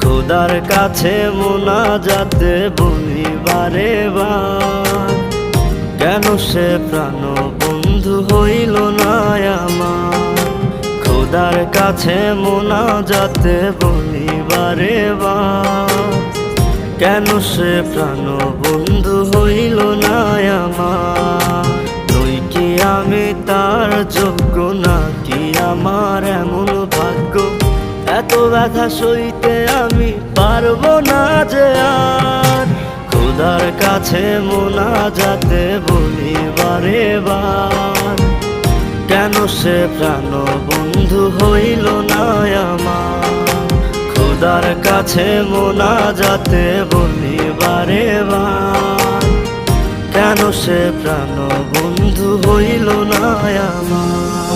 খোদার কাছে মোনাজাতে বলি বারে বার, কেন সে প্রাণ বন্ধু হইল না আমার। খোদার কাছে মোনাজাতে বলি বারে বার, কেন সে প্রাণ বন্ধু হইল না আমার। তুই কি আমি তার যোগ্য নাকি আমার এমন ভাগ্য, এত ব্যথা সইতে আমি পারবো না যে আর। খোদার কাছে মোনাজাতে বলি বারে বার, কেন সে প্রাণ বন্ধু হইল না আমার। খোদার কাছে মোনাজাতে বলি বারে বার, কেন সে প্রাণ বন্ধু হইল না আমার।